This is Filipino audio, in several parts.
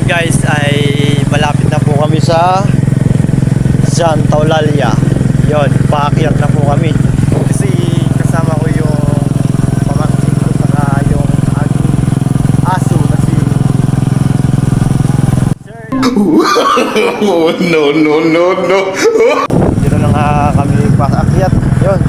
ngayon guys ay malapit na po kami sa Santa Eulalia. Yon, paakyat na po kami. Kasi kasama ko yung pamangkin ko saka yung aking aso na si Sir. No. Dito na nga kami paakyat. Yon.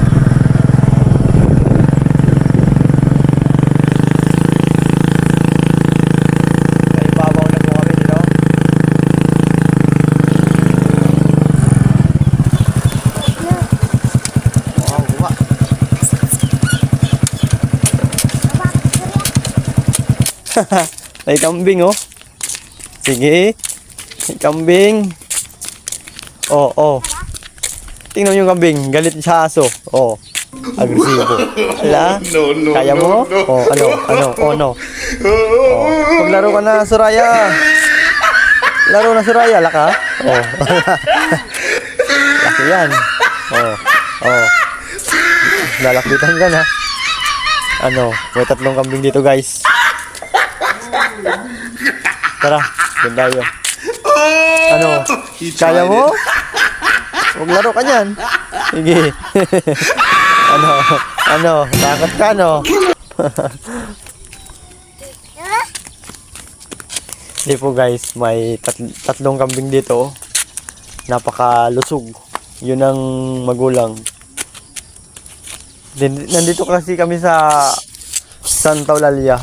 May kambing oh. Sige. May kambing. Oh. Tingnan mo yung kambing, galit sa aso. Oh. Agresibo. Ala? No. Kaya mo? Oh, ano? Oh, no. Oh. Maglaro ka na, Soraya. Laro na, Soraya. Laka? Oh. Laki yan. Oh. Lalapitan ka na. Ano? May 3 kambing dito, guys. Tara, doon tayo. Ano? Kaya mo? Maglaro ka niyan. Sige. Ano? Takot ka, no? Hindi po guys, may 3 kambing dito. Napakalusog. Yun ang magulang. Nandito kasi kami sa Santa Eulalia.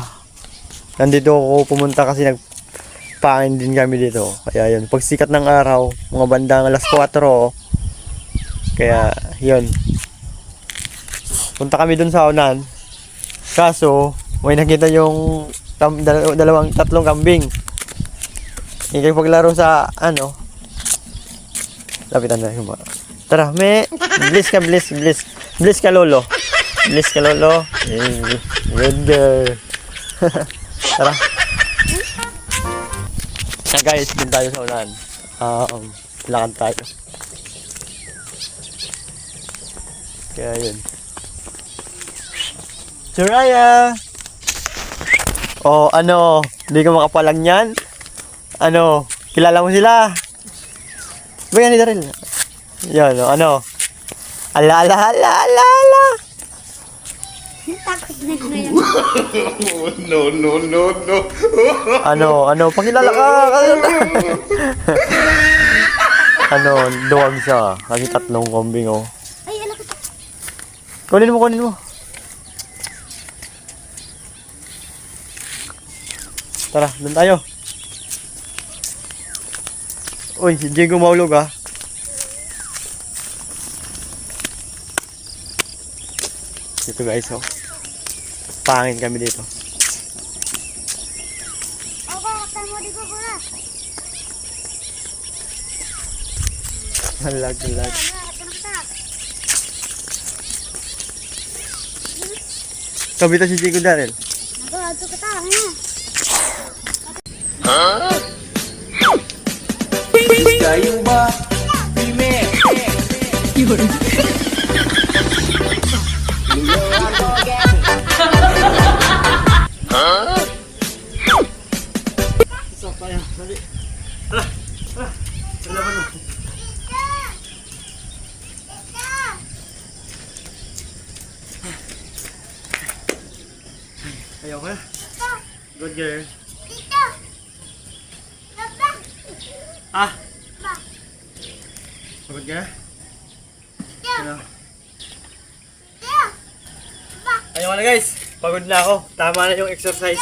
Nandito ako pumunta kasi nagpain din kami dito. Kaya yun, pagsikat ng araw, mga bandang alas 4. Kaya yun. Punta kami dun sa unan. Kaso, may nakita yung 3 kambing. Hindi paglaro sa ano. Lapitan na yung mga. Tara, Bliss ka lolo. Bliss ka lolo. Good girl. Tara. Na guys, din tayo sa unahan. Lakad tayo. Kaya yun. Soraya! Oh, ano? Hindi ka makapalag niyan? Ano? Kilala mo sila? Bayan ni Daryl. Yan, ano? Ala. Takot na yan. No. Ano? Pakilala ka. Ano? Duwag siya. Kasi 3 kambing, oh. Ay, anak ko. Kunin mo. Tara, doon tayo. Uy, si Diego maulog, ah. Dito guys, oh. Pangin kami dito. Halag. Kabita si Diego Daryl. Nagato ka ta, Kayo ba? Pime. Ayaw ka? Good girl. Ah? Pagod ka na? Ano? Ayaw ka na guys. Pagod na ako. Tama na yung exercise.